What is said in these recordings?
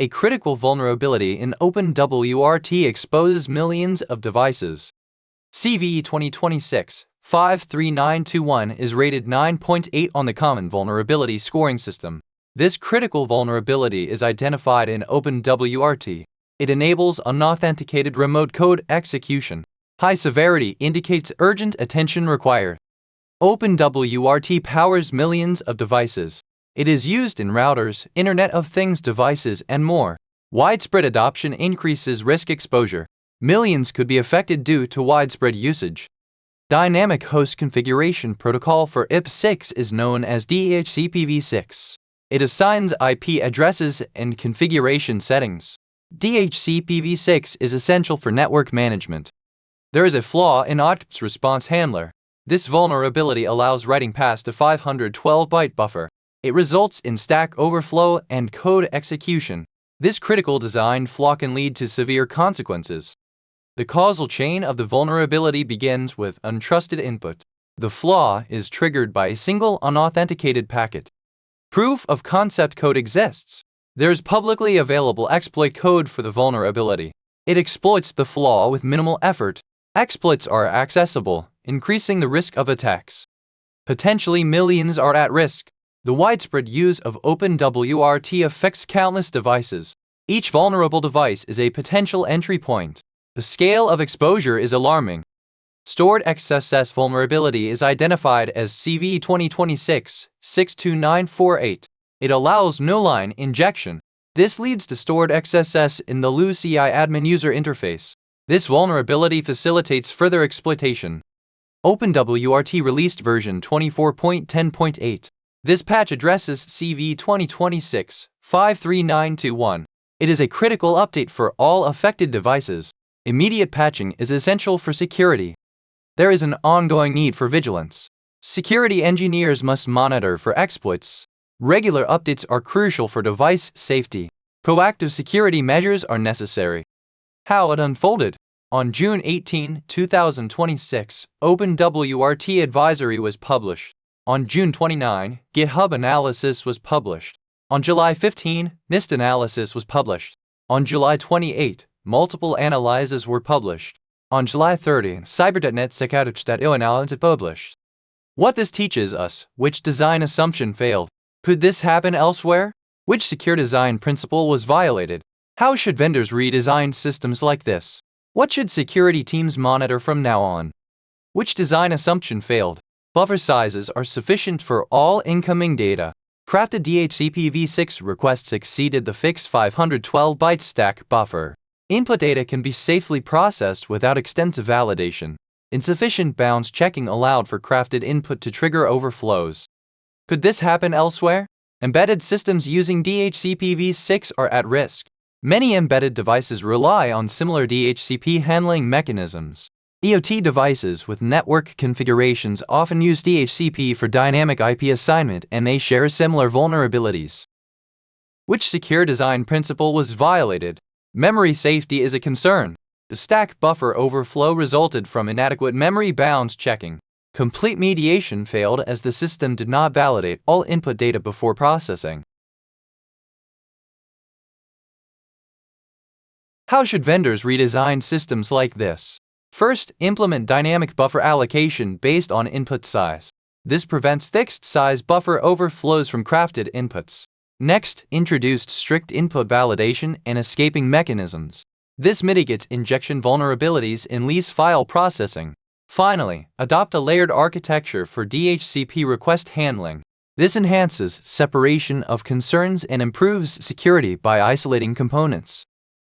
A critical vulnerability in OpenWrt exposes millions of devices. CVE-2026-53921 is rated 9.8 on the Common Vulnerability Scoring System. This critical vulnerability is identified in OpenWrt. It enables unauthenticated remote code execution. High severity indicates urgent attention required. OpenWrt powers millions of devices. It is used in routers, Internet of Things devices, and more. Widespread adoption increases risk exposure. Millions could be affected due to widespread usage. Dynamic Host Configuration Protocol for IP6 is known as DHCPv6. It assigns IP addresses and configuration settings. DHCPv6 is essential for network management. There is a flaw in ODhcpd's response handler. This vulnerability allows writing past a 512-byte buffer. It results in stack overflow and code execution. This critical design flaw can lead to severe consequences. The causal chain of the vulnerability begins with untrusted input. The flaw is triggered by a single unauthenticated packet. Proof of concept code exists. There is publicly available exploit code for the vulnerability. It exploits the flaw with minimal effort. Exploits are accessible, increasing the risk of attacks. Potentially millions are at risk. The widespread use of OpenWrt affects countless devices. Each vulnerable device is a potential entry point. The scale of exposure is alarming. Stored XSS vulnerability is identified as CVE-2026-62948. It allows newline injection. This leads to stored XSS in the LuCI admin user interface. This vulnerability facilitates further exploitation. OpenWrt released version 24.10.8. This patch addresses CVE-2026-53921. It is a critical update for all affected devices. Immediate patching is essential for security. There is an ongoing need for vigilance. Security engineers must monitor for exploits. Regular updates are crucial for device safety. Proactive security measures are necessary. How it unfolded. On June 18, 2026, OpenWrt Advisory was published. On June 29, GitHub Analysis was published. On July 15, NIST Analysis was published. On July 28, multiple analyses were published. On July 30, Cyber.net Security.io analysis published. What this teaches us: which design assumption failed? Could this happen elsewhere? Which secure design principle was violated? How should vendors redesign systems like this? What should security teams monitor from now on? Which design assumption failed? Buffer sizes are sufficient for all incoming data. Crafted DHCPv6 requests exceeded the fixed 512-byte stack buffer. Input data can be safely processed without extensive validation. Insufficient bounds checking allowed for crafted input to trigger overflows. Could this happen elsewhere? Embedded systems using DHCPv6 are at risk. Many embedded devices rely on similar DHCP handling mechanisms. IoT devices with network configurations often use DHCP for dynamic IP assignment and may share similar vulnerabilities. Which secure design principle was violated? Memory safety is a concern. The stack buffer overflow resulted from inadequate memory bounds checking. Complete mediation failed as the system did not validate all input data before processing. How should vendors redesign systems like this? First, implement dynamic buffer allocation based on input size. This prevents fixed-size buffer overflows from crafted inputs. Next, introduced strict input validation and escaping mechanisms. This mitigates injection vulnerabilities in lease file processing. Finally, adopt a layered architecture for DHCP request handling. This enhances separation of concerns and improves security by isolating components.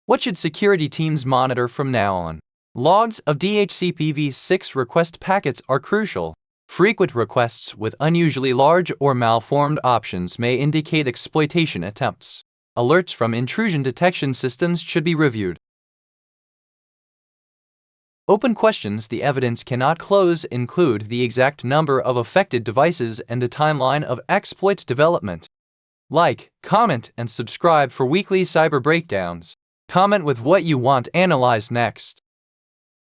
What should security teams monitor from now on? Logs of DHCPv6 request packets are crucial. Frequent requests with unusually large or malformed options may indicate exploitation attempts. Alerts from intrusion detection systems should be reviewed. Open questions the evidence cannot close include the exact number of affected devices and the timeline of exploit development. Like, comment, and subscribe for weekly cyber breakdowns. Comment with what you want analyzed next.